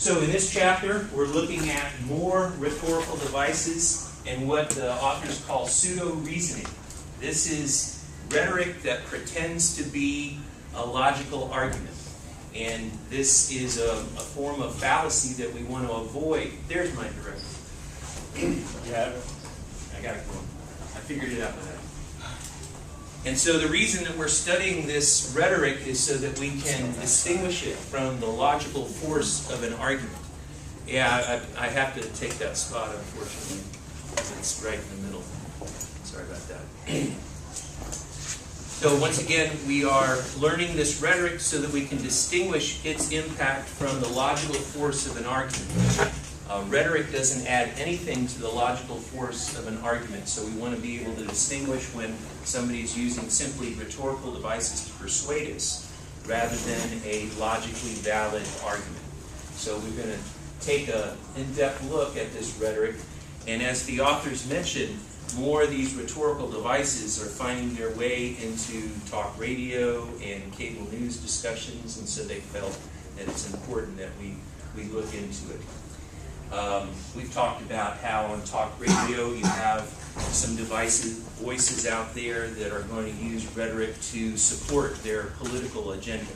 So in this chapter, we're looking at more rhetorical devices and what the authors call pseudo-reasoning. This is rhetoric that pretends to be a logical argument. And this is a form of fallacy that we want to avoid. There's my directive. Yeah, I got it going. I figured it out. And so the reason that we're studying this rhetoric is so that we can distinguish it from the logical force of an argument. Yeah, I have to take that spot, unfortunately, because it's right in the middle. Sorry about that. So once again, we are learning this rhetoric so that we can distinguish its impact from the logical force of an argument. Rhetoric doesn't add anything to the logical force of an argument, so we want to be able to distinguish when somebody is using simply rhetorical devices to persuade us rather than a logically valid argument. So we're going to take an in-depth look at this rhetoric, and as the authors mentioned, more of these rhetorical devices are finding their way into talk radio and cable news discussions, and so they felt that it's important that we look into it. We've talked about how on talk radio you have some voices out there that are going to use rhetoric to support their political agenda.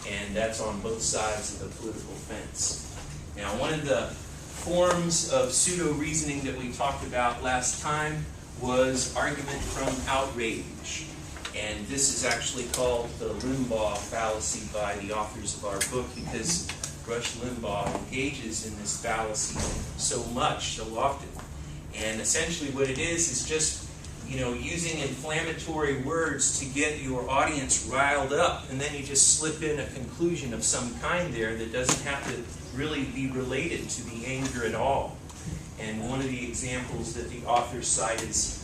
And that's on both sides of the political fence. Now, one of the forms of pseudo-reasoning that we talked about last time was argument from outrage. And this is actually called the Limbaugh fallacy by the authors of our book, because Rush Limbaugh engages in this fallacy so much, so often. And essentially what it is just, using inflammatory words to get your audience riled up, and then you just slip in a conclusion of some kind there that doesn't have to really be related to the anger at all. And one of the examples that the author cite is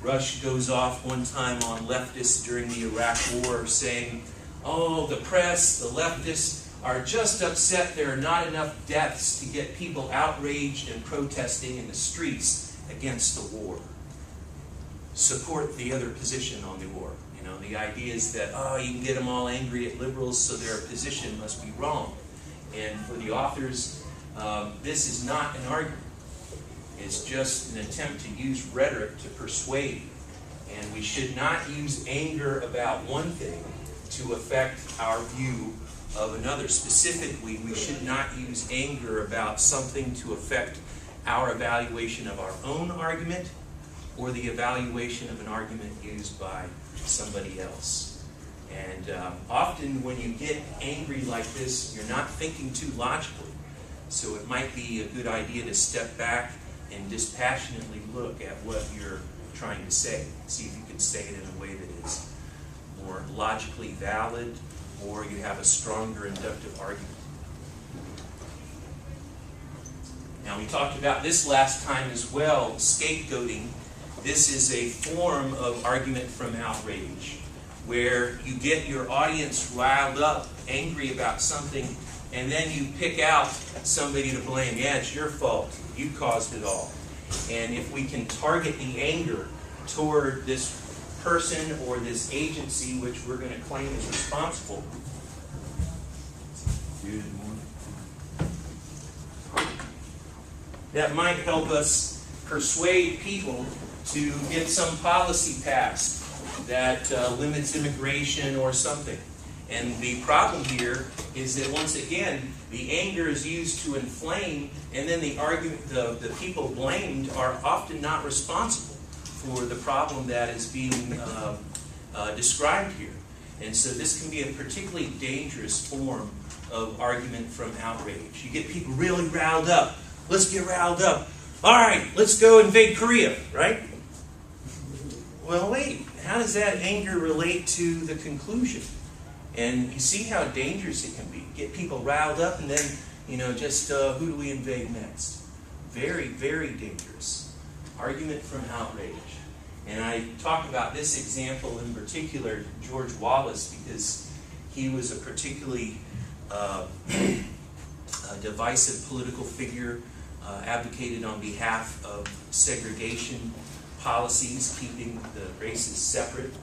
Rush goes off one time on leftists during the Iraq War saying, oh, the press, the leftists, are just upset there are not enough deaths to get people outraged and protesting in the streets against the war. Support the other position on the war. The idea is that, you can get them all angry at liberals, so their position must be wrong. And for the authors, this is not an argument. It's just an attempt to use rhetoric to persuade. And we should not use anger about one thing to affect our view of another. Specifically, we should not use anger about something to affect our evaluation of our own argument or the evaluation of an argument used by somebody else. And often when you get angry like this, you're not thinking too logically. So it might be a good idea to step back and dispassionately look at what you're trying to say. See if you can say it in a way that is more logically valid, or you have a stronger inductive argument. Now, we talked about this last time as well, scapegoating. This is a form of argument from outrage, where you get your audience riled up, angry about something, and then you pick out somebody to blame. Yeah, it's your fault. You caused it all. And if we can target the anger toward this person or this agency which we're going to claim is responsible, that might help us persuade people to get some policy passed that limits immigration or something. And the problem here is that, once again, the anger is used to inflame, and then the people blamed are often not responsible for the problem that is being described here. And so this can be a particularly dangerous form of argument from outrage. You get people really riled up. Let's get riled up. All right, let's go invade Korea, right? Well, wait, how does that anger relate to the conclusion? And you see how dangerous it can be. Get people riled up and then, who do we invade next? Very, very dangerous. Argument from outrage. And I talk about this example in particular, George Wallace, because he was a particularly divisive political figure, advocated on behalf of segregation policies, keeping the races separate.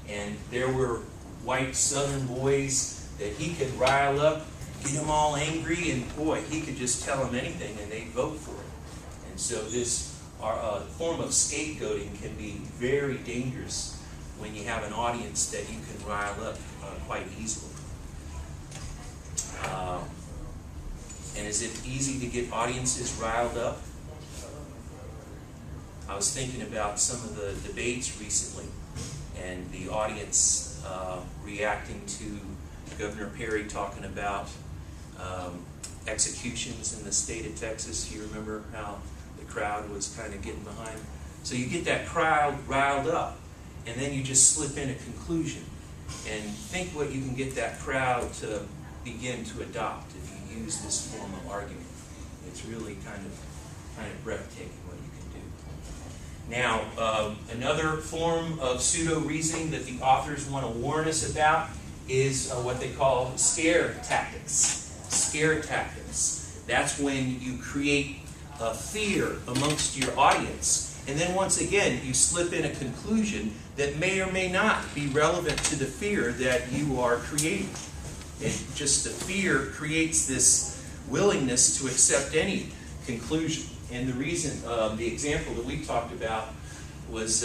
And there were white Southern boys that he could rile up, get them all angry, and boy, he could just tell them anything and they'd vote for it. And so this form of scapegoating can be very dangerous when you have an audience that you can rile up quite easily. And is it easy to get audiences riled up? I was thinking about some of the debates recently and the audience reacting to Governor Perry talking about executions in the state of Texas. You remember how the crowd was kind of getting behind? So you get that crowd riled up, and then you just slip in a conclusion. And think what you can get that crowd to begin to adopt if you use this form of argument. It's really kind of breathtaking what you can do. Now, another form of pseudo-reasoning that the authors want to warn us about is what they call scare tactics. Scare tactics. That's when you create fear amongst your audience. And then once again, you slip in a conclusion that may or may not be relevant to the fear that you are creating. And just the fear creates this willingness to accept any conclusion. And the reason, the example that we talked about was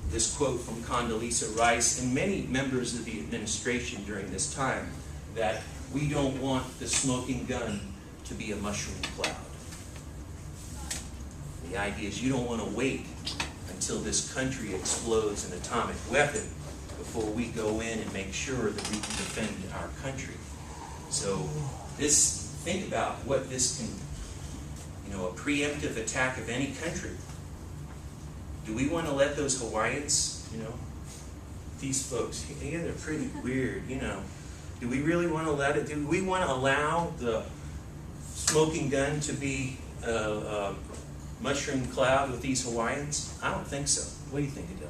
this quote from Condoleezza Rice and many members of the administration during this time, that we don't want the smoking gun to be a mushroom cloud. The idea is you don't want to wait until this country explodes an atomic weapon before we go in and make sure that we can defend our country. So think about what this can, a preemptive attack of any country. Do we want to let those Hawaiians, these folks, they're pretty weird, Do we really want to let it? Do we want to allow the smoking gun to be a mushroom cloud with these Hawaiians? I don't think so. What do you think, Adele?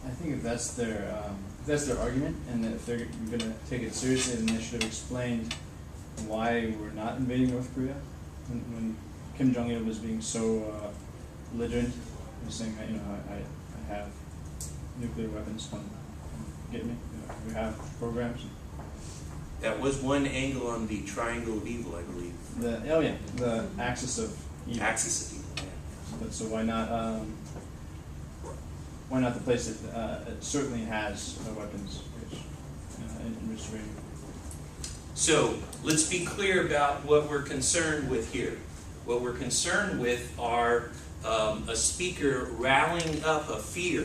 I think if that's their argument, and if they're going to take it seriously, then they should have explained why we're not invading North Korea. When Kim Jong-il was being so belligerent, he was saying that I have nuclear weapons, come get me. We have programs. That was one angle on the triangle of evil, I believe. The axis of evil. Axis of evil, yeah. So why not the place that it certainly has weapons, which in restraint. So let's be clear about what we're concerned with here. What we're concerned with are a speaker rallying up a fear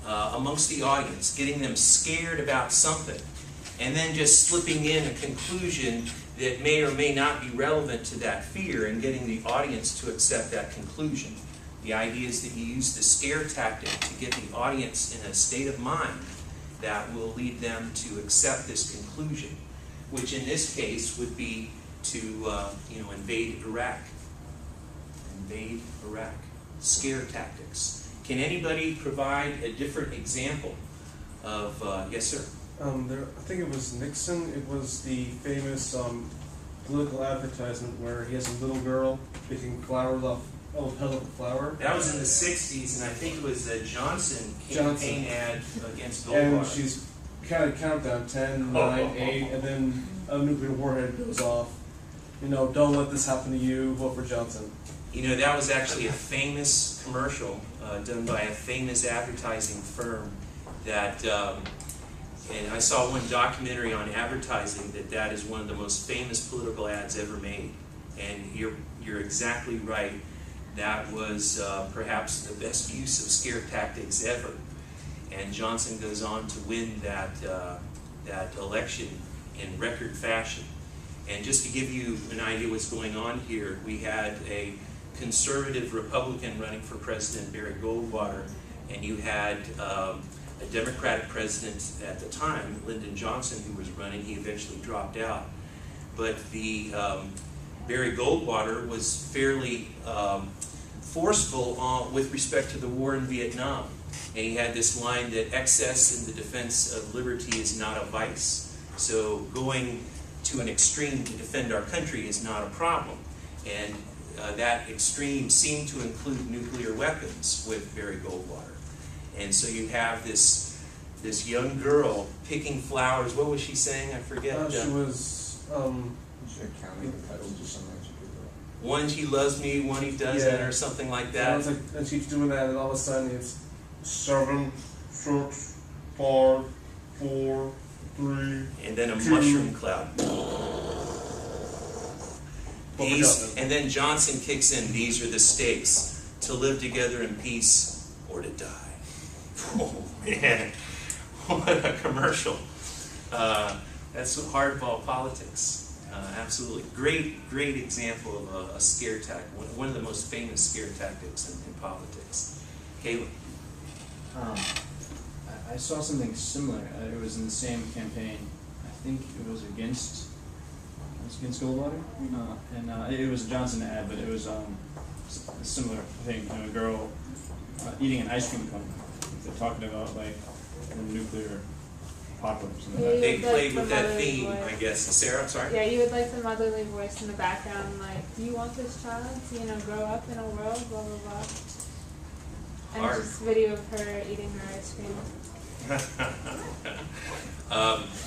amongst the audience, getting them scared about something, and then just slipping in a conclusion that may or may not be relevant to that fear and getting the audience to accept that conclusion. The idea is that you use the scare tactic to get the audience in a state of mind that will lead them to accept this conclusion, which in this case would be to invade Iraq. Invade Iraq. Scare tactics. Can anybody provide a different example of, yes sir? I think it was Nixon. It was the famous political advertisement where he has a little girl picking flowers off a petal of flower. That was in the 60s, and I think it was a Johnson campaign ad against Goldwater. And she's kind of countdown, 10, 9, 8, and then a nuclear warhead goes off. Don't let this happen to you, vote for Johnson. That was actually a famous commercial done by a famous advertising firm that, and I saw one documentary on advertising that is one of the most famous political ads ever made. And you're exactly right. That was perhaps the best use of scare tactics ever. And Johnson goes on to win that election in record fashion. And just to give you an idea what's going on here, we had a conservative Republican running for president, Barry Goldwater, and you had a Democratic president at the time, Lyndon Johnson, who was running. He eventually dropped out. But the Barry Goldwater was fairly forceful with respect to the war in Vietnam. And he had this line that excess in the defense of liberty is not a vice. So going to an extreme to defend our country is not a problem. And that extreme seemed to include nuclear weapons with Barry Goldwater. And so you have this this young girl picking flowers. What was she saying? I forget. She was, She's counting the petals or something like that. One he loves me, one he doesn't, Yeah. or something like and, that. and she's doing that, and all of a sudden it's 7, 6, 5, 4, 3. And then a Two. mushroom cloud. Well, These, and then Johnson kicks in. These are the stakes: to live together in peace or to die. Oh man, what a commercial! That's hardball politics. Absolutely, great example of a scare tactic. One of the most famous scare tactics in politics. Caleb. I saw something similar. It was in the same campaign. I think it was against Goldwater, and it was a Johnson ad, but it was a similar thing. A girl eating an ice cream cone. They're talking about like the nuclear apocalypse. And Yeah, that. They like played the with that motherly theme, voice. I guess. Sarah, sorry? Yeah, you would like the motherly voice in the background, like, do you want this child to, grow up in a world, blah, blah, blah. And Hard. just video of her eating her ice cream.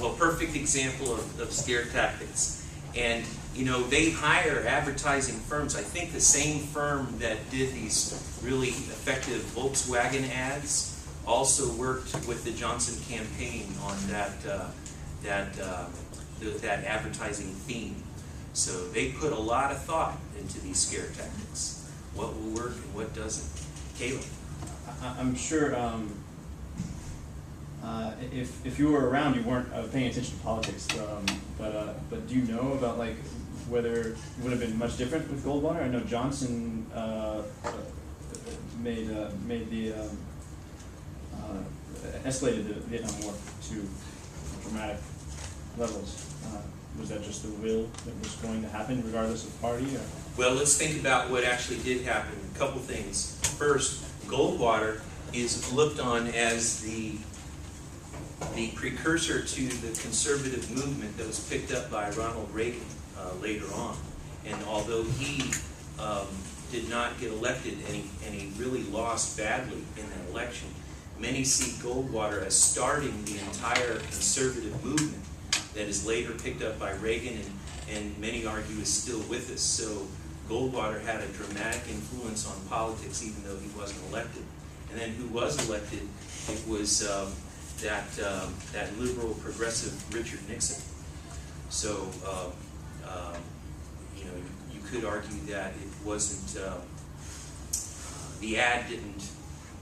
Well, perfect example of scare tactics. And, they hire advertising firms. I think the same firm that did these really effective Volkswagen ads also worked with the Johnson campaign on that advertising theme. So they put a lot of thought into these scare tactics. What will work and what doesn't. Caleb? I'm sure if you were around, you weren't paying attention to politics. But do you know about like whether it would have been much different with Goldwater? I know Johnson made the escalated the Vietnam War to dramatic levels. Was that just the will that was going to happen regardless of party? Or? Well, let's think about what actually did happen. A couple things. First, Goldwater is looked on as the precursor to the conservative movement that was picked up by Ronald Reagan later on. And although he did not get elected and he really lost badly in that election, many see Goldwater as starting the entire conservative movement that is later picked up by Reagan and many argue is still with us. So Goldwater had a dramatic influence on politics even though he wasn't elected. And then who was elected? It was that liberal progressive Richard Nixon. So you could argue that it wasn't the ad didn't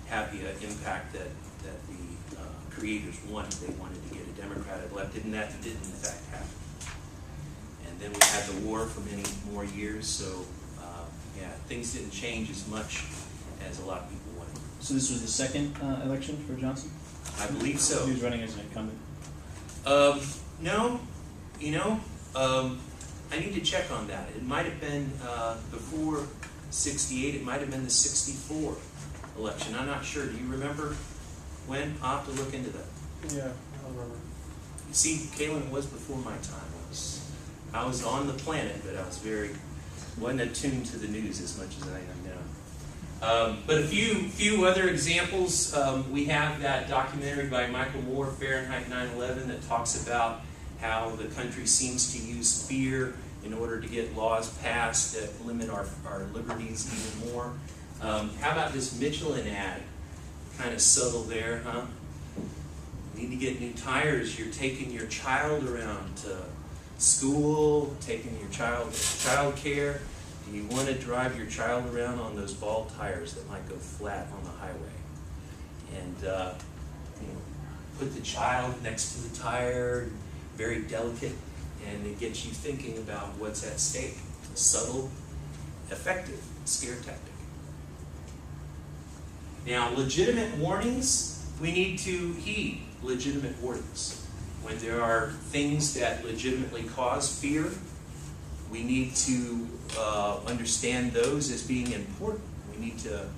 have the impact that the creators wanted. They wanted to get a Democrat elected, and that didn't in fact happen. And then we had the war for many more years, so things didn't change as much as a lot of people wanted. So this was the second election for Johnson? I believe so. He was running as an incumbent. No, I need to check on that. It might have been before 68. It might have been the 64 election. I'm not sure. Do you remember when? I'll have to look into that. Yeah, I remember. You see, Kalen was before my time. I was on the planet, but I wasn't attuned to the news as much as I am now. But a few other examples. We have that documentary by Michael Moore, Fahrenheit 9/11, that talks about how the country seems to use fear in order to get laws passed that limit our liberties even more. How about this Michelin ad? Kind of subtle there, huh? Need to get new tires. You're taking your child around to school, taking your child to child care. Do you want to drive your child around on those ball tires that might go flat on the highway? And put the child next to the tire, very delicate, and it gets you thinking about what's at stake. A subtle, effective scare tactic. Now, legitimate warnings, we need to heed legitimate warnings. When there are things that legitimately cause fear, we need to understand those as being important. We need to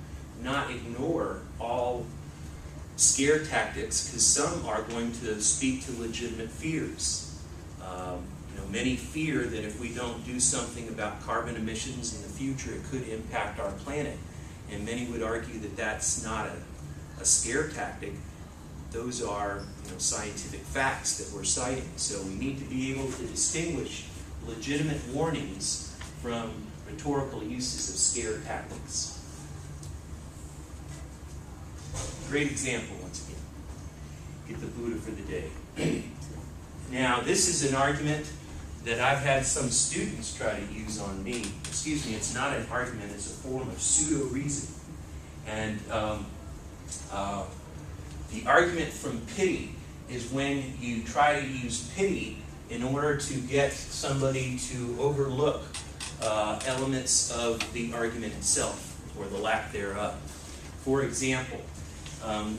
not ignore all scare tactics because some are going to speak to legitimate fears. Many fear that if we don't do something about carbon emissions in the future, it could impact our planet. And many would argue that that's not a scare tactic. those are, you know, scientific facts that we're citing. So we need to be able to distinguish legitimate warnings from rhetorical uses of scare tactics. Great example, once again. Get the Buddha for the day. Now, this is an argument that I've had some students try to use on me. Excuse me, it's not an argument, it's a form of pseudo-reasoning. And the argument from pity is when you try to use pity in order to get somebody to overlook elements of the argument itself, or the lack thereof. For example,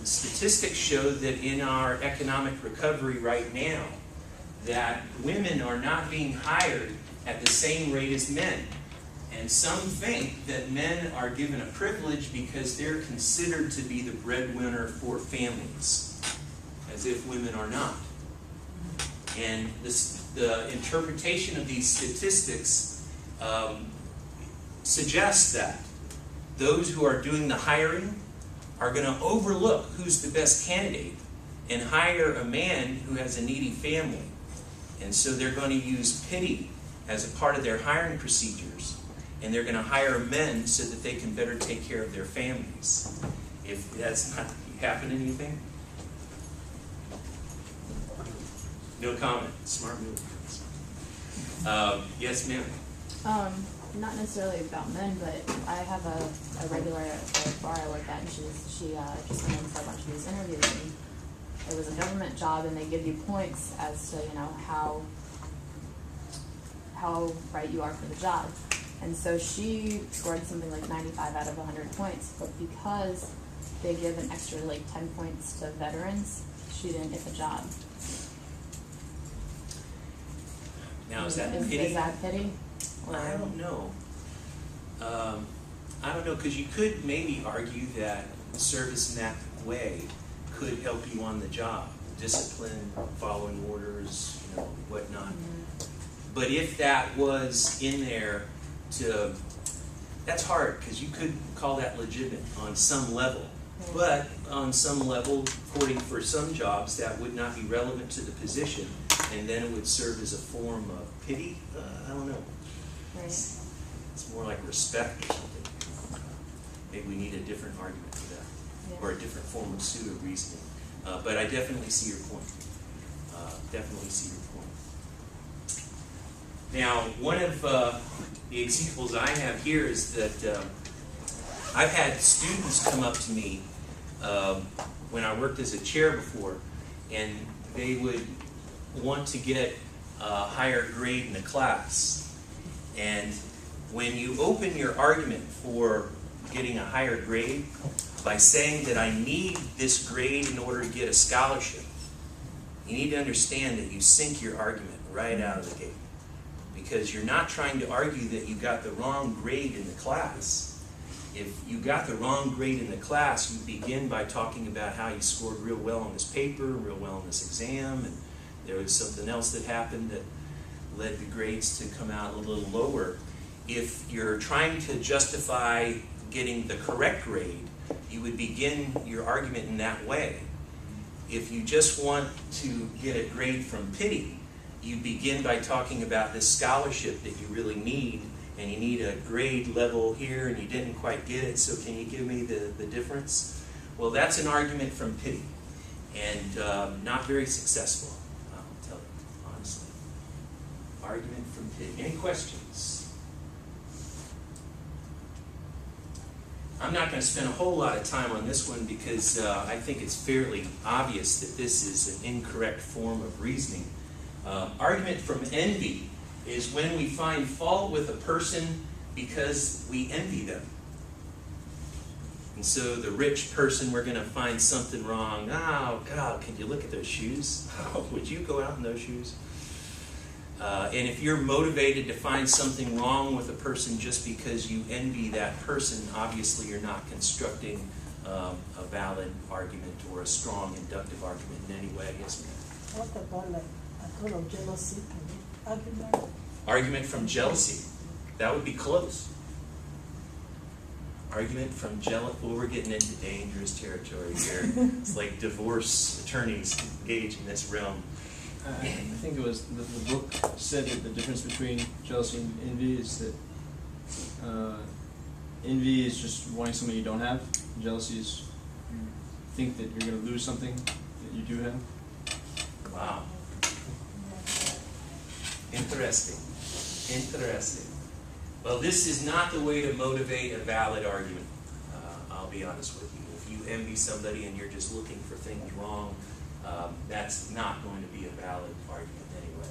statistics show that in our economic recovery right now, that women are not being hired at the same rate as men. And some think that men are given a privilege because they're considered to be the breadwinner for families, as if women are not. And the interpretation of these statistics suggests that those who are doing the hiring are going to overlook who's the best candidate and hire a man who has a needy family. And so they're going to use pity as a part of their hiring procedures, and they're going to hire men so that they can better take care of their families. If that's not happening, you think? No comment. Smart move. Yes, ma'am. Not necessarily about men, but I have a regular at the bar I work at, and she just went in for a bunch of these interviews, and it was a government job, and they give you points as to, you know, how right you are for the job. And so she scored something like 95 out of 100 points, but because they give an extra like 10 points to veterans, she didn't get the job. Now, is that pity? Is that pity? Or I don't know. I don't know, because you could maybe argue that service in that way could help you on the job. Discipline, following orders, you know, whatnot. But if that was in there that's hard, because you could call that legitimate on some level. But on some level, according for some jobs, that would not be relevant to the position, and then it would serve as a form of pity. I don't know. Right. It's more like respect or something. Maybe we need a different argument for that, Yeah. or a different form of pseudo-reasoning. But I definitely see your point. Definitely see your point. Now, one of the examples I have here is that I've had students come up to me when I worked as a chair before, and they would want to get a higher grade in the class. And when you open your argument for getting a higher grade by saying that I need this grade in order to get a scholarship, you need to understand that you sink your argument right out of the gate. Because you're not trying to argue that you got the wrong grade in the class. If you got the wrong grade in the class, you begin by talking about how you scored real well on this paper, real well on this exam, and there was something else that happened that led the grades to come out a little lower. If you're trying to justify getting the correct grade, you would begin your argument in that way. If you just want to get a grade from pity, you begin by talking about this scholarship that you really need, and you need a grade level here, and you didn't quite get it, so can you give me the difference? Well, that's an argument from pity, and not very successful, I'll tell you, honestly. Argument from pity. Any questions? I'm not going to spend a whole lot of time on this one because I think it's fairly obvious that this is an incorrect form of reasoning. Argument from envy is when we find fault with a person because we envy them. And so the rich person, we're going to find something wrong. Oh, God, can you look at those shoes? Oh, would you go out in those shoes? And if you're motivated to find something wrong with a person just because you envy that person, obviously you're not constructing a valid argument or a strong inductive argument in any way. Yes, ma'am? What about like a kind of jealousy argument? Argument from jealousy. That would be close. argument from we're getting into dangerous territory here. It's like divorce attorneys engage in this realm. I think it was the book said that the difference between jealousy and envy is that envy is just wanting something you don't have. Jealousy is you think that you're going to lose something that you do have. Wow. Interesting. Interesting. Well, this is not the way to motivate a valid argument. I'll be honest with you. If you envy somebody and you're just looking for things wrong, that's not going to be a valid argument anyway.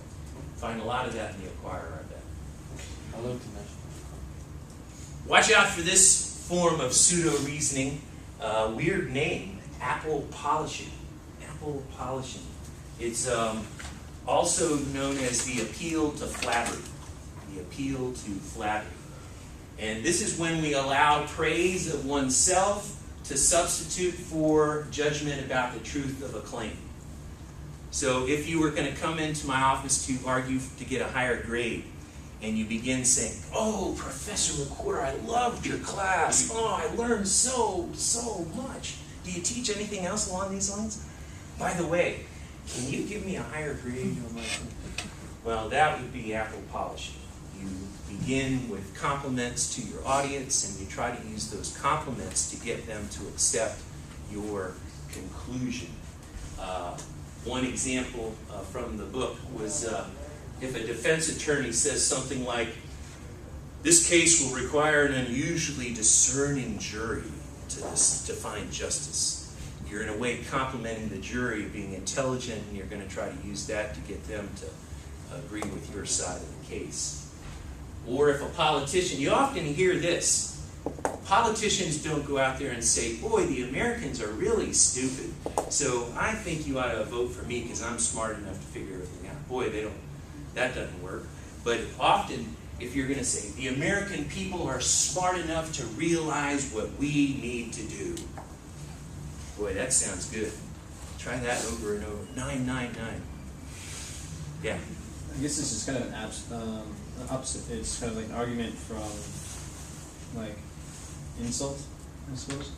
Find a lot of that in the Acquirer, I bet. I love to mention. Watch out for this form of pseudo-reasoning. Weird name, apple polishing. Apple polishing. It's also known as the appeal to flattery. The appeal to flattery. And this is when we allow praise of oneself to substitute for judgment about the truth of a claim. So if you were going to come into my office to argue to get a higher grade, and you begin saying, "Oh, Professor Recorder, I loved your class. Oh, I learned so much. Do you teach anything else along these lines? By the way, can you give me a higher grade on my..." Well, that would be apple polishing. You begin with compliments to your audience, and you try to use those compliments to get them to accept your conclusion. One example from the book was if a defense attorney says something like, "This case will require an unusually discerning jury to find justice." You're in a way complimenting the jury being intelligent, and you're going to try to use that to get them to agree with your side of the case. Or if a politician, you often hear this, politicians don't go out there and say, "Boy, the Americans are really stupid, so I think you ought to vote for me because I'm smart enough to figure everything out." Boy, that doesn't work. But often, if you're going to say, "The American people are smart enough to realize what we need to do." Boy, that sounds good. Try that over and over. 999. Yeah. I guess this is kind of an opposite. It's kind of like an argument from like insult, I suppose.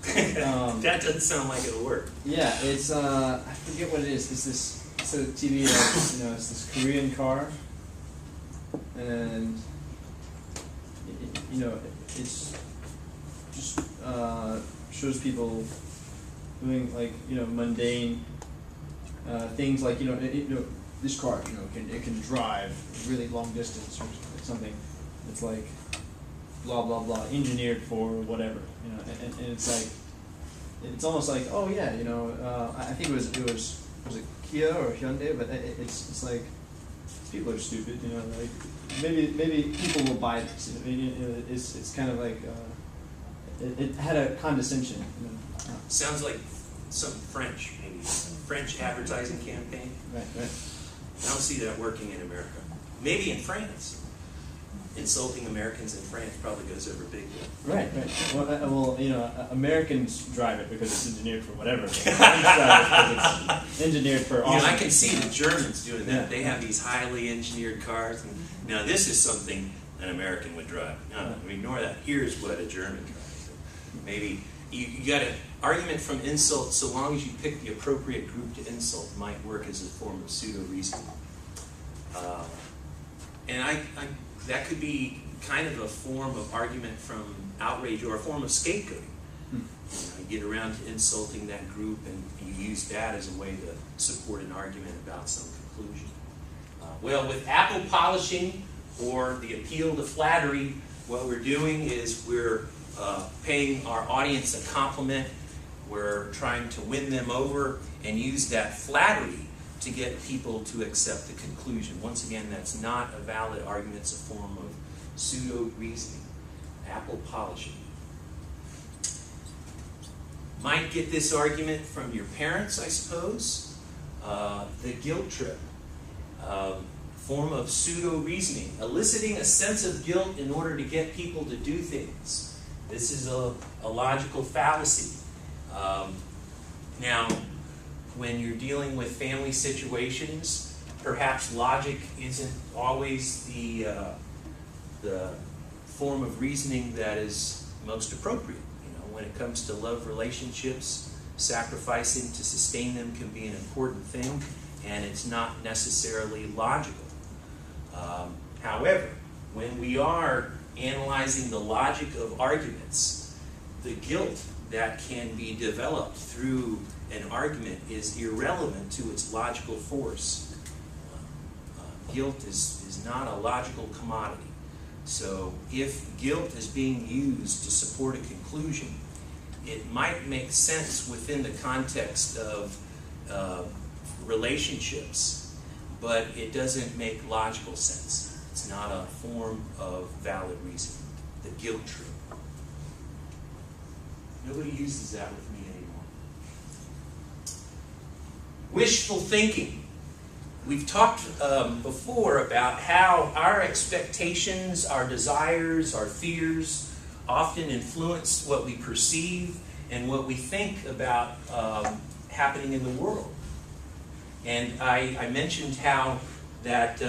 That doesn't sound like it'll work. Yeah, it's I forget what it is. It's this. It's a TV. It's this Korean car, and it's just shows people doing like mundane things like this car it can drive really long distance or something. It's like blah blah blah engineered for whatever and it's like it's almost like oh yeah I think it was it Kia or Hyundai, but it's like people are stupid like maybe people will buy this. It's kind of like it had a condescension. Sounds like some French, maybe some French advertising campaign. Right. I don't see that working in America. Maybe in France. Insulting Americans in France probably goes over big. Right. Well, Americans drive it because it's engineered for whatever. French drive it because it's engineered for awesome. I can see the Germans doing that. Yeah. They have these highly engineered cars. And now this is something an American would drive. No, ignore that. Here's what a German drives. Maybe you got an argument from insult, so long as you pick the appropriate group to insult, might work as a form of pseudo-reasoning. And that could be kind of a form of argument from outrage or a form of scapegoating. You get around to insulting that group and you use that as a way to support an argument about some conclusion. Well, with apple polishing or the appeal to flattery, what we're doing is we're paying our audience a compliment. We're trying to win them over and use that flattery to get people to accept the conclusion. Once again, that's not a valid argument. It's a form of pseudo-reasoning. Apple polishing. Might get this argument from your parents, I suppose. The guilt trip. Form of pseudo-reasoning. Eliciting a sense of guilt in order to get people to do things. This is a logical fallacy. Now, when you're dealing with family situations, perhaps logic isn't always the form of reasoning that is most appropriate. when it comes to love relationships, sacrificing to sustain them can be an important thing, and it's not necessarily logical. However, when we are analyzing the logic of arguments, the guilt that can be developed through an argument is irrelevant to its logical force. Guilt is not a logical commodity. So if guilt is being used to support a conclusion, it might make sense within the context of relationships, but it doesn't make logical sense. It's not a form of valid reasoning, the guilt trip. Nobody uses that with me anymore. Wishful thinking. We've talked before about how our expectations, our desires, our fears often influence what we perceive and what we think about happening in the world. And I mentioned how that,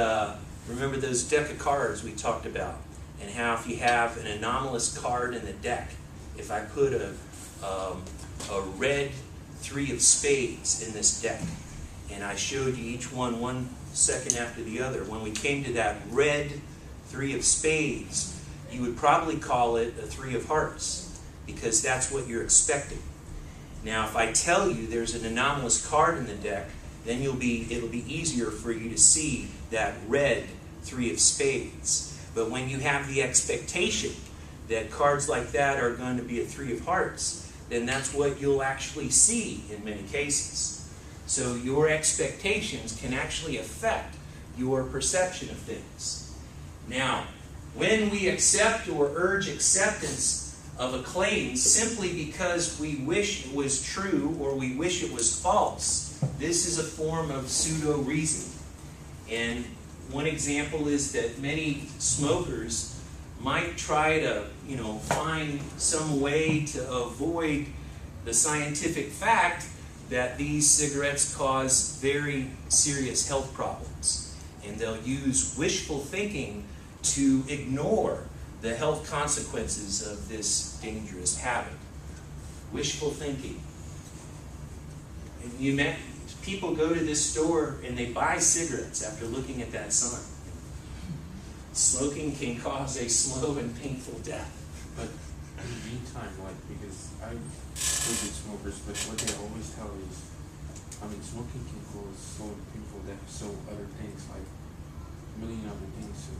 remember those deck of cards we talked about, and how if you have an anomalous card in the deck, if I put a red 3 of spades in this deck, and I showed you each one second after the other, when we came to that red 3 of spades, you would probably call it a 3 of hearts, because that's what you're expecting. Now, if I tell you there's an anomalous card in the deck, then it'll be easier for you to see that red 3 of spades. But when you have the expectation that cards like that are going to be a 3 of hearts, then that's what you'll actually see in many cases. So your expectations can actually affect your perception of things. Now, when we accept or urge acceptance of a claim simply because we wish it was true or we wish it was false, this is a form of pseudo-reasoning. And one example is that many smokers might try to, find some way to avoid the scientific fact that these cigarettes cause very serious health problems. And they'll use wishful thinking to ignore the health consequences of this dangerous habit. Wishful thinking. And people go to this store and they buy cigarettes after looking at that sign. Smoking can cause a slow and painful death. But in the meantime, because I work with smokers, but what they always tell is, smoking can cause slow and painful death, so other things, like a million other things. So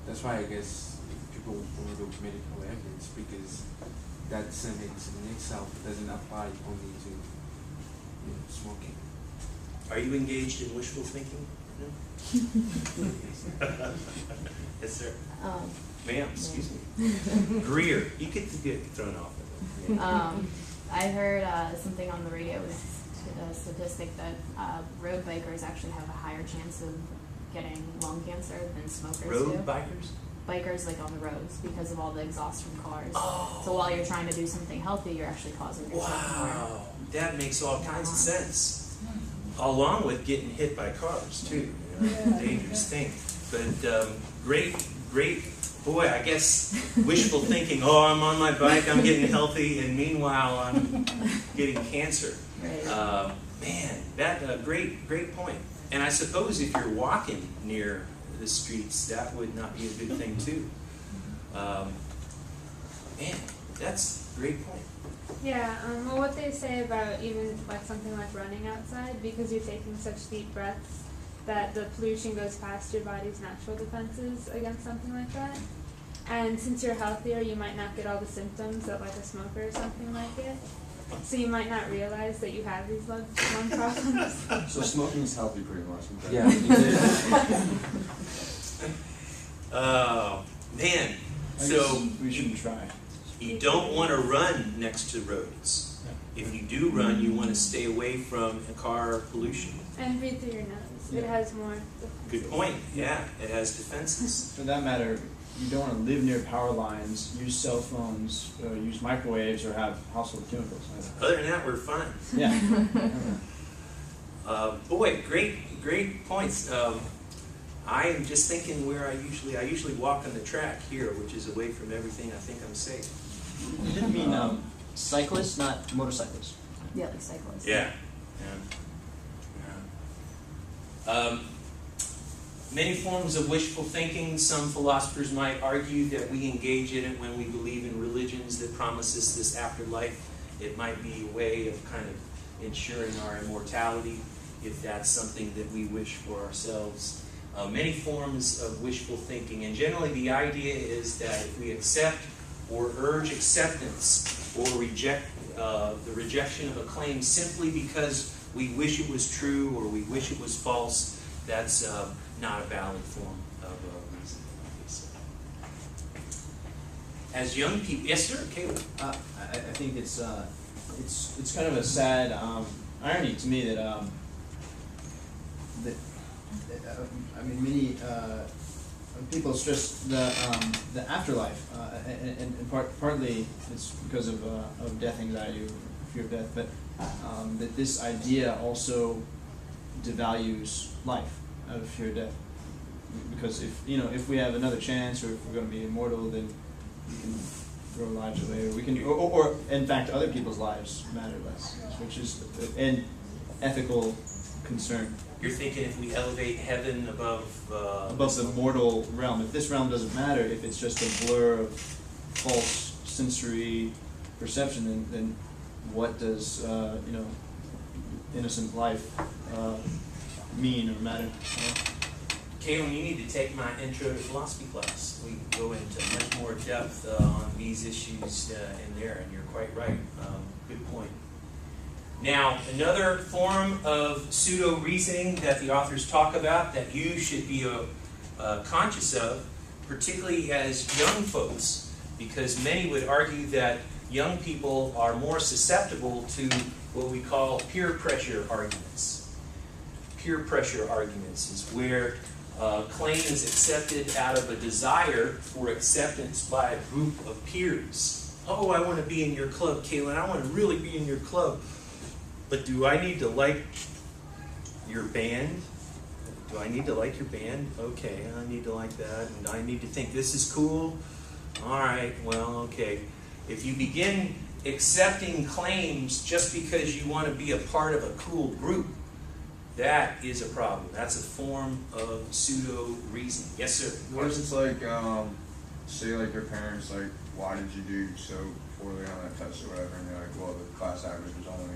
that's why I guess people overlook medical evidence, because that sentence in itself doesn't apply only to smoking. Are you engaged in wishful thinking? No? Yes, sir. Ma'am, excuse me. Greer, you get thrown off of it. I heard something on the radio with a statistic that road bikers actually have a higher chance of getting lung cancer than smokers do. Road bikers? Bikers like on the roads because of all the exhaust from cars. Oh. So while you're trying to do something healthy, you're actually causing yourself more. Wow, that makes all kinds of sense. Along with getting hit by cars too, dangerous thing. But great, boy, I guess wishful thinking, oh, I'm on my bike, I'm getting healthy, and meanwhile I'm getting cancer. Right. Man, that great point. And I suppose if you're walking near the streets, that would not be a good thing too. Man, that's a great point. Yeah, well, what they say about even like something like running outside, because you're taking such deep breaths, that the pollution goes past your body's natural defenses against something like that. And since you're healthier, you might not get all the symptoms of like a smoker or something like it. So you might not realize that you have these lung problems. So smoking is healthy pretty much. Okay? Yeah. Oh, man. I So guess we shouldn't try. you don't want to run next to roads. If you do run, you want to stay away from car pollution. And breathe through your nose. It Yeah. has more defenses. Good point. Yeah, it has defenses. For that matter, you don't want to live near power lines, use cell phones, use microwaves, or have household chemicals. Other than that, we're fine. Yeah. Boy, great points. I'm just thinking where I usually walk on the track here, which is away from everything. I think I'm safe. You didn't mean cyclists, not motorcyclists. Yeah, like cyclists. Yeah. Many forms of wishful thinking. Some philosophers might argue that we engage in it when we believe in religions that promise us this afterlife. It might be a way of kind of ensuring our immortality, if that's something that we wish for ourselves. Many forms of wishful thinking, and generally the idea is that if we accept or urge acceptance or reject the rejection of a claim simply because we wish it was true or we wish it was false, that's not a valid form of reasoning. As young people, yes, sir, Caleb. I think it's kind of a sad irony to me that many people stress the afterlife, and partly it's because of death anxiety, or fear of death, but that this idea also devalues life out of fear of death. Because if we have another chance, or if we're going to be immortal, then we can throw our lives away, or we can, or in fact, other people's lives matter less, which is an ethical concern. You're thinking if we elevate heaven above the mortal realm. If this realm doesn't matter, if it's just a blur of false sensory perception, then what does innocent life mean or matter? Caitlin, you need to take my intro to philosophy class. We go into much more depth on these issues in there, and you're quite right. Good point. Now, another form of pseudo-reasoning that the authors talk about that you should be conscious of, particularly as young folks, because many would argue that young people are more susceptible to what we call peer pressure arguments. Peer pressure arguments is where a claim is accepted out of a desire for acceptance by a group of peers. Oh, I want to be in your club, Caitlin. I want to really be in your club. But do I need to like your band? Do I need to like your band? Okay, I need to like that. And I need to think this is cool? All right, well, okay. If you begin accepting claims just because you want to be a part of a cool group, that is a problem. That's a form of pseudo-reasoning. Yes, sir? What if it's like, say like your parents, like, why did you do so poorly on that test or whatever, and you're like, well, the class average was only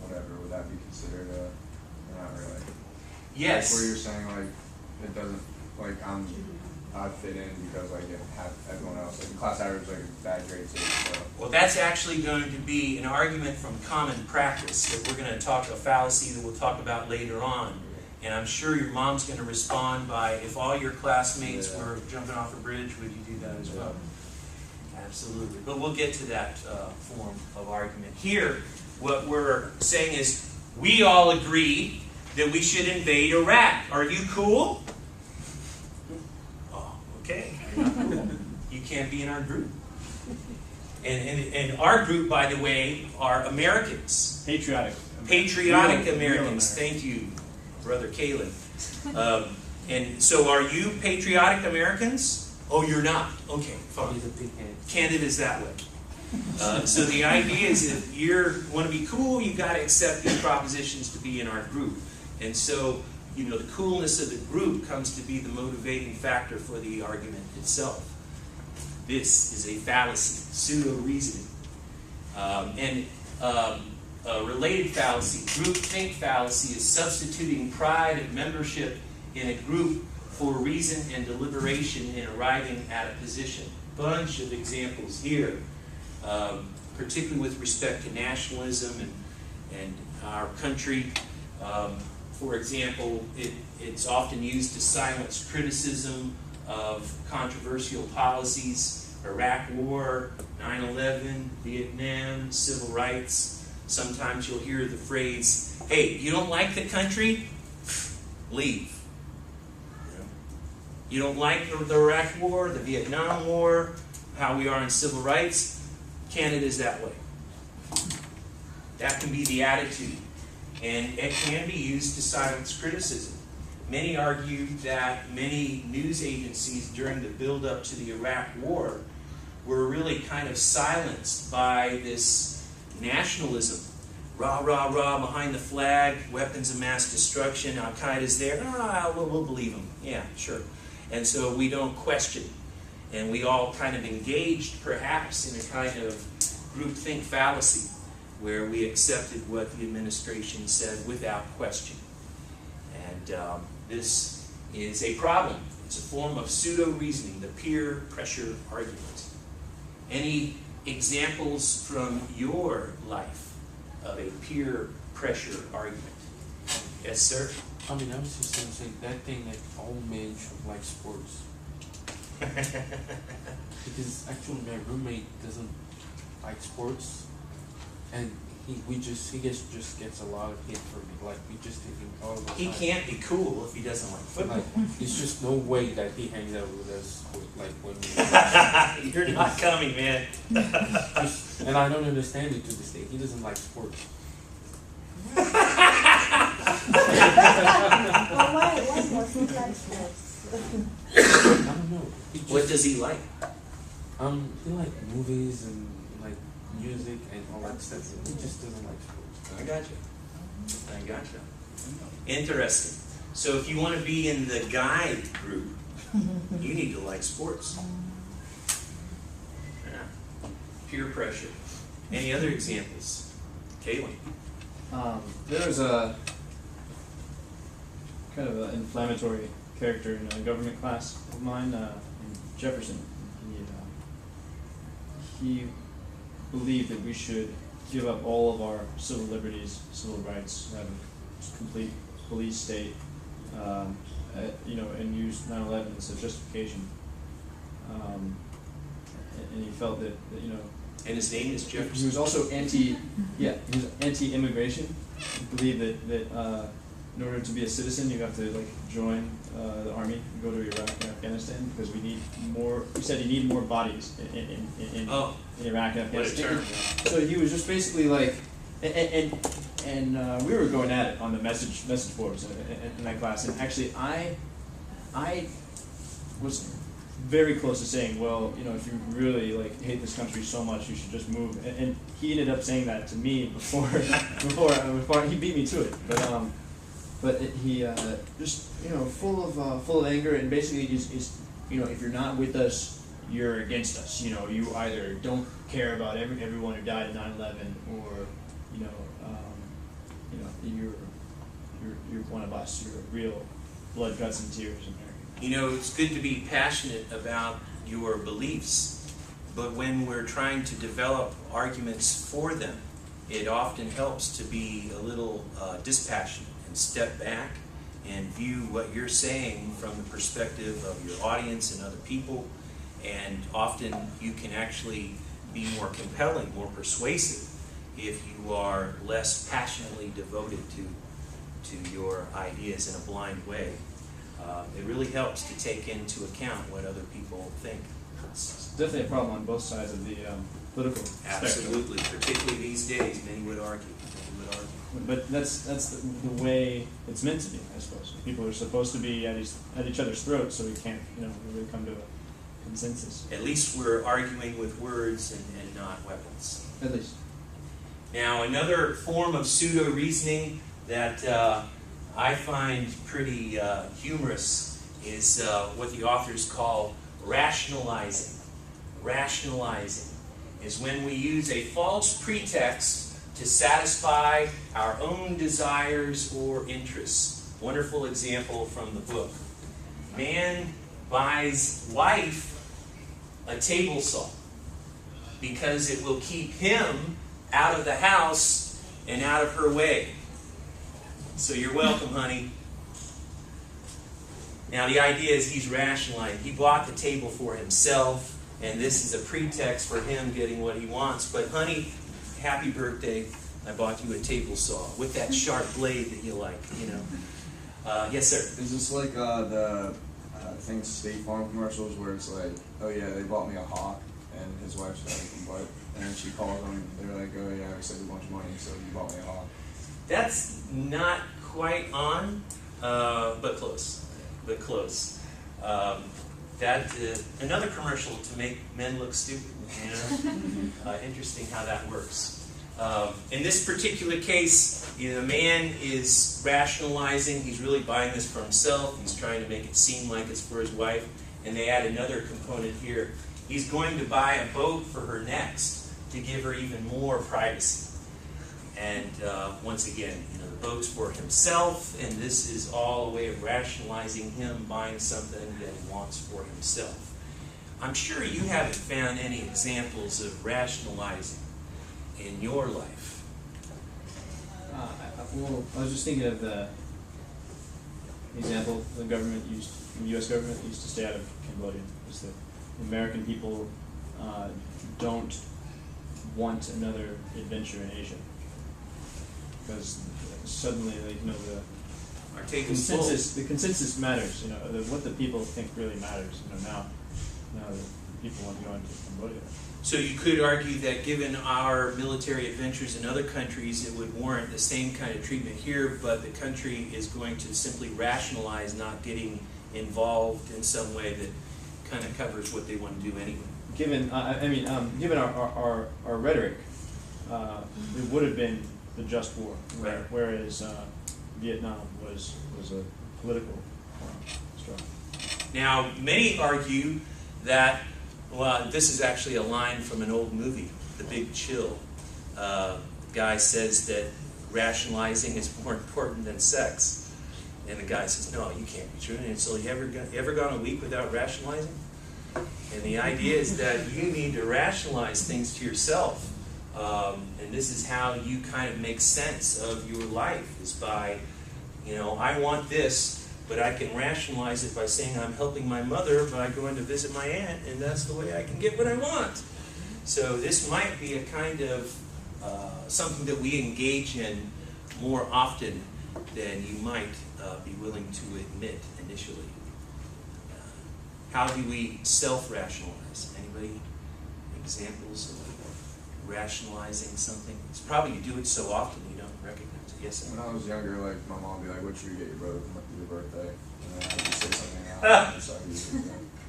whatever, would that be considered not really? Yes. Like where you're saying like, it doesn't, like I fit in because like it have everyone else, like the class average like bad grades too, so. Well, that's actually going to be an argument from common practice that we're going to talk, a fallacy that we'll talk about later on. And I'm sure your mom's going to respond by, if all your classmates were jumping off a bridge, would you do that as well? Absolutely. But we'll get to that form of argument. Here, what we're saying is, we all agree that we should invade Iraq. Are you cool? Oh, okay. You're not cool. You can't be in our group. And our group, by the way, are Americans. Patriotic Americans. Thank you, Brother Caleb. And so are you patriotic Americans? Oh, you're not. Okay, fine. Canada's that way. So the idea is if you want to be cool, you've got to accept these propositions to be in our group. And so, the coolness of the group comes to be the motivating factor for the argument itself. This is a fallacy, pseudo-reasoning. A related fallacy, groupthink fallacy, is substituting pride of membership in a group for reason and deliberation in arriving at a position. Bunch of examples here, particularly with respect to nationalism and our country. For example, it's often used to silence criticism of controversial policies, Iraq War, 9/11, Vietnam, civil rights. Sometimes you'll hear the phrase, hey, you don't like the country? Leave. You don't like the Iraq War, the Vietnam War, how we are in civil rights? Canada's that way. That can be the attitude. And it can be used to silence criticism. Many argue that many news agencies during the build-up to the Iraq War were really kind of silenced by this nationalism. Rah, rah, rah, behind the flag, weapons of mass destruction, Al-Qaeda's there. We'll believe them. Yeah, sure. And so we don't question. And we all kind of engaged, perhaps, in a kind of groupthink fallacy, where we accepted what the administration said without question. And this is a problem. It's a form of pseudo-reasoning, the peer pressure argument. Any examples from your life of a peer pressure argument? Yes, sir? I mean, I was just gonna say that thing that all men should like sports. Because actually my roommate doesn't like sports, and he just gets a lot of hate for me. Like we just take him all the time. He can't be cool if he doesn't like football. Like, there's just no way that he hangs out with us like when we You're not coming, man. and I don't understand it to this day. He doesn't like sports. But why does he like sports? I don't know. He just, What does he like? he like movies and like music and all that stuff. He just doesn't like sports. I got you. I got you. Interesting. So if you want to be in the guy group, you need to like sports. Yeah. Peer pressure. Any other examples? Kaylin. There was a kind of an inflammatory character in a government class of mine, Jefferson. He believed that we should give up all of our civil liberties, civil rights, have a complete police state, and use 9/11 as a justification. And he felt that And his name is he Jefferson. was also he was anti-immigration. He believed that in order to be a citizen, you have to join the army and go to Iraq and Afghanistan because we need more. He said he need more bodies in Iraq and What a Afghanistan. term. So he was just basically and we were going at it on the message boards in that class. And actually, I was very close to saying, well, if you really hate this country so much, you should just move. And he ended up saying that to me before he beat me to it. But he just full of anger, and basically is if you're not with us, you're against us. You either don't care about everyone who died in 9/11, or you're one of us. You're real blood, guts, and tears American. It's good to be passionate about your beliefs, but when we're trying to develop arguments for them, it often helps to be a little dispassionate and step back and view what you're saying from the perspective of your audience and other people. And often you can actually be more compelling, more persuasive, if you are less passionately devoted to your ideas in a blind way. It really helps to take into account what other people think. It's definitely a problem on both sides of the political spectrum. Absolutely, particularly these days, many would argue. But that's the way it's meant to be, I suppose. People are supposed to be at each other's throats, so we can't, really come to a consensus. At least we're arguing with words and not weapons. At least. Now, another form of pseudo-reasoning that I find pretty humorous is what the authors call rationalizing. Rationalizing is when we use a false pretext to satisfy our own desires or interests. Wonderful example from the book. Man buys wife a table saw because it will keep him out of the house and out of her way. So you're welcome, honey. Now the idea is he's rationalizing. He bought the table for himself, and this is a pretext for him getting what he wants. But honey, happy birthday. I bought you a table saw with that sharp blade that you like, Yes, sir. Is this like the things State Farm commercials where it's like, oh yeah, they bought me a hawk, and his wife's like, what? And then she calls them, they're like, oh yeah, we saved a bunch of money, so you bought me a hawk. That's not quite on, but close. another commercial to make men look stupid. You know? Interesting how that works. In this particular case, the man is rationalizing. He's really buying this for himself. He's trying to make it seem like it's for his wife. And they add another component here. He's going to buy a boat for her next to give her even more privacy. And once again, the boat's for himself, and this is all a way of rationalizing him buying something that he wants for himself. I'm sure you haven't found any examples of rationalizing in your life. Well, I was just thinking of the example the U.S. government used to stay out of Cambodia. Is that the American people don't want another adventure in Asia because suddenly, Are taken the consensus matters. What the people think really matters. Now the people want to go into Cambodia. So you could argue that given our military adventures in other countries, it would warrant the same kind of treatment here, but the country is going to simply rationalize not getting involved in some way that kind of covers what they want to do anyway. Given given our rhetoric, it would have been the just war, Right. whereas Vietnam was a political struggle. Now, many argue that, well, this is actually a line from an old movie, The Big Chill. Guy says that rationalizing is more important than sex. And the guy says, no, you can't be true. And so you ever gone a week without rationalizing? And the idea is that you need to rationalize things to yourself. And this is how you kind of make sense of your life, is by, I want this, but I can rationalize it by saying I'm helping my mother by going to visit my aunt, and that's the way I can get what I want. So this might be a kind of something that we engage in more often than you might be willing to admit initially. How do we self-rationalize? Anybody? Examples of rationalizing something? It's probably you do it so often you don't recognize it. Yes, sir? When I was younger, my mom would be like, what should we get your brother for your birthday? And then I would just say something else. So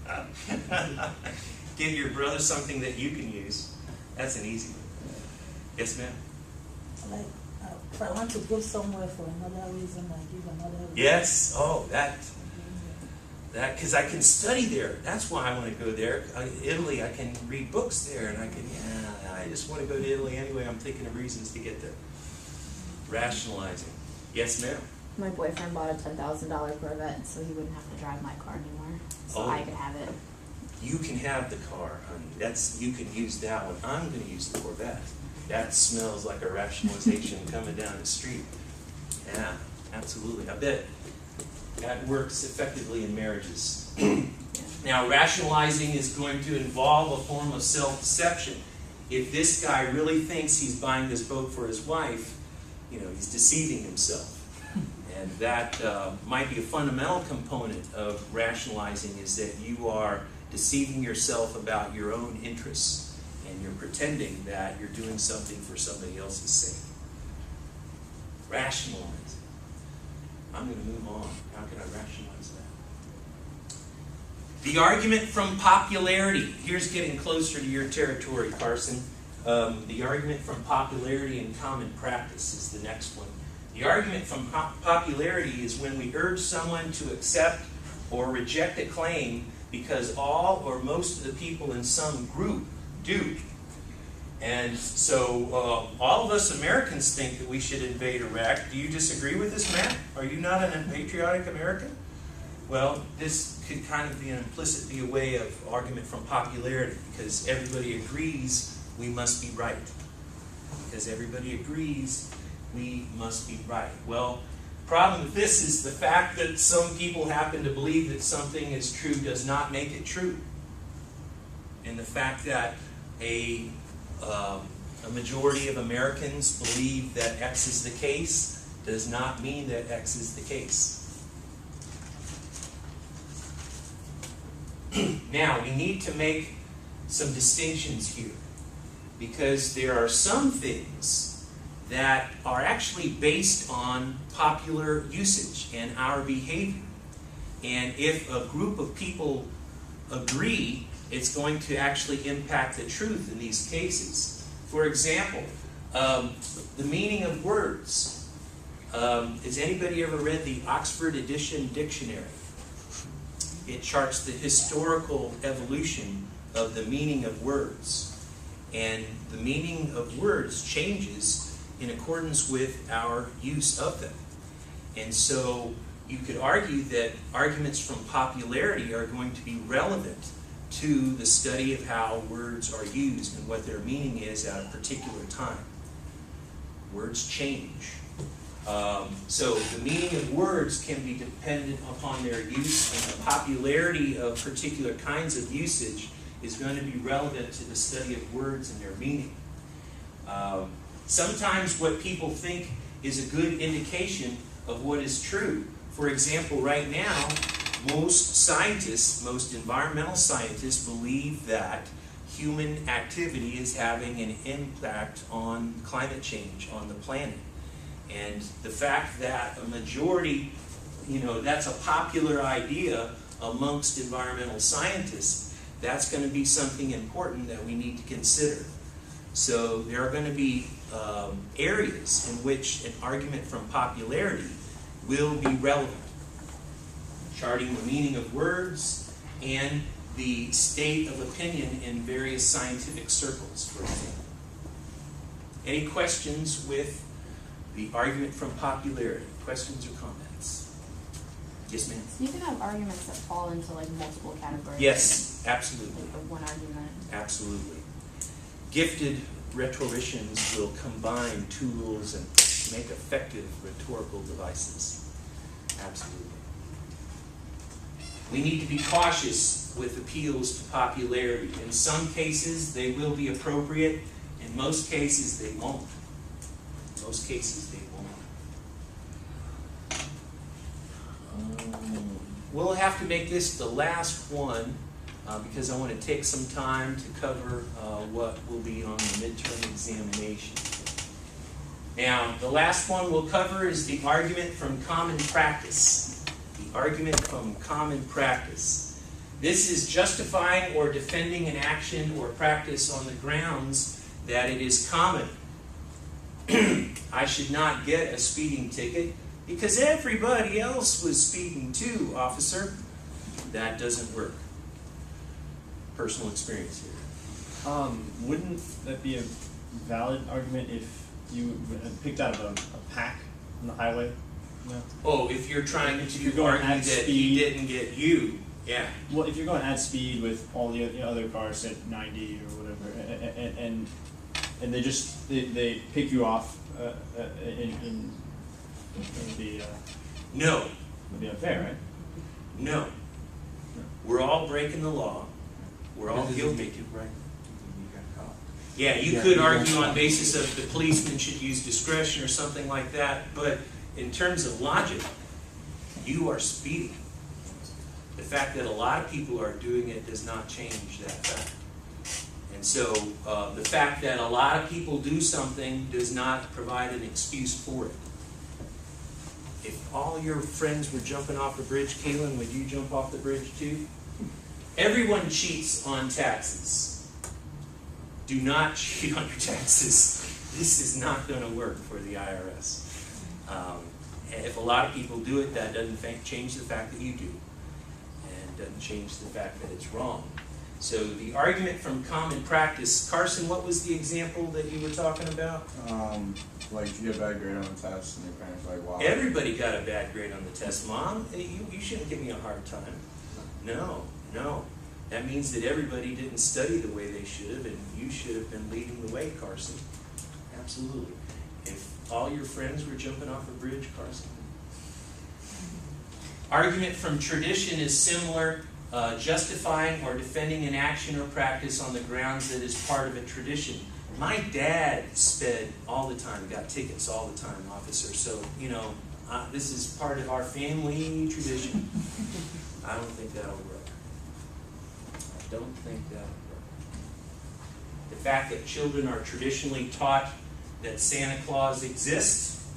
I would Give your brother something that you can use. That's an easy one. Yes, ma'am? Like, if I want to go somewhere for another reason, I give another reason. Yes. Oh, that, because I can study there. That's why I want to go there. Italy, I can read books there, and I just want to go to Italy anyway. I'm thinking of reasons to get there. Rationalizing. Yes, ma'am? My boyfriend bought a $10,000 Corvette, so he wouldn't have to drive my car anymore. So Oh. I could have it. You can have the car, honey. You can use that one. I'm going to use the Corvette. That smells like a rationalization coming down the street. Yeah, absolutely. I bet that works effectively in marriages. Now, rationalizing is going to involve a form of self-deception. If this guy really thinks he's buying this boat for his wife, he's deceiving himself. And that might be a fundamental component of rationalizing, is that you are deceiving yourself about your own interests, and you're pretending that you're doing something for somebody else's sake. Rationalize. I'm going to move on. How can I rationalize that? The argument from popularity. Here's getting closer to your territory, Carson. The argument from popularity and common practice is the next one. The argument from popularity is when we urge someone to accept or reject a claim because all or most of the people in some group do. And so all of us Americans think that we should invade Iraq. Do you disagree with this, Matt? Are you not an unpatriotic American? Well, this could kind of be a way of argument from popularity, because everybody agrees we must be right. Because everybody agrees we must be right. Well, the problem with this is the fact that some people happen to believe that something is true does not make it true. And the fact that a majority of Americans believe that X is the case does not mean that X is the case. Now, we need to make some distinctions here, because there are some things that are actually based on popular usage and our behavior. And if a group of people agree, it's going to actually impact the truth in these cases. For example, the meaning of words. Has anybody ever read the Oxford Edition Dictionary? It charts the historical evolution of the meaning of words. And the meaning of words changes in accordance with our use of them. And so you could argue that arguments from popularity are going to be relevant to the study of how words are used and what their meaning is at a particular time. Words change. So the meaning of words can be dependent upon their use, and the popularity of particular kinds of usage is going to be relevant to the study of words and their meaning. Sometimes what people think is a good indication of what is true. For example, right now, most scientists, most environmental scientists, believe that human activity is having an impact on climate change on the planet. And the fact that a majority, that's a popular idea amongst environmental scientists, that's going to be something important that we need to consider. So there are going to be areas in which an argument from popularity will be relevant. Charting the meaning of words and the state of opinion in various scientific circles, for example. Any questions with the argument from popularity? Questions or comments? Yes, ma'am? You can have arguments that fall into like multiple categories. Yes, absolutely. Like the one argument. Absolutely. Gifted rhetoricians will combine tools and make effective rhetorical devices. Absolutely. We need to be cautious with appeals to popularity. In some cases, they will be appropriate. In most cases, they won't. In most cases, they won't. We'll have to make this the last one because I want to take some time to cover what will be on the midterm examination. Now, the last one we'll cover is the argument from common practice. The argument from common practice. This is justifying or defending an action or practice on the grounds that it is common. I should not get a speeding ticket because everybody else was speeding too, officer. That doesn't work. Personal experience here. Wouldn't that be a valid argument if you picked out a pack on the highway? No. Oh, if you're trying If to you're going argue at that he speed. didn't get you, yeah. Well, if you're going at speed with all the other cars at 90 or whatever, and they pick you off, in the No, would be unfair, right? no. We're all breaking the law. We're all That doesn't guilty. make it right. You got caught. Yeah, you Yeah, could you argue got on caught. basis of the policeman should use discretion or something like that, but in terms of logic, you are speeding. The fact that a lot of people are doing it does not change that fact. And so the fact that a lot of people do something does not provide an excuse for it. If all your friends were jumping off the bridge, Kaylin, would you jump off the bridge too? Everyone cheats on taxes. Do not cheat on your taxes. This is not going to work for the IRS. If a lot of people do it, that doesn't change the fact that you do. And doesn't change the fact that it's wrong. So the argument from common practice, Carson, what was the example that you were talking about? Like if you get a bad grade on the test and your parents are like, wow. Everybody got a bad grade on the test. Mom, you shouldn't give me a hard time. No. That means that everybody didn't study the way they should have, and you should have been leading the way, Carson. Absolutely. If all your friends were jumping off a bridge, Carson. Argument from tradition is similar, justifying or defending an action or practice on the grounds that is part of a tradition. My dad sped all the time, got tickets all the time, officer. So, this is part of our family tradition. I don't think that'll work. I don't think that'll work. The fact that children are traditionally taught that Santa Claus exists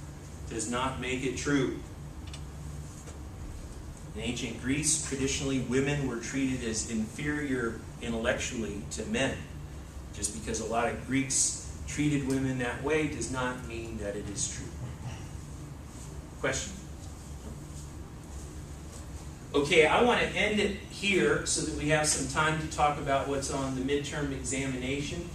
does not make it true. In ancient Greece, traditionally women were treated as inferior intellectually to men. Just because a lot of Greeks treated women that way does not mean that it is true. Question? Okay, I want to end it here so that we have some time to talk about what's on the midterm examination.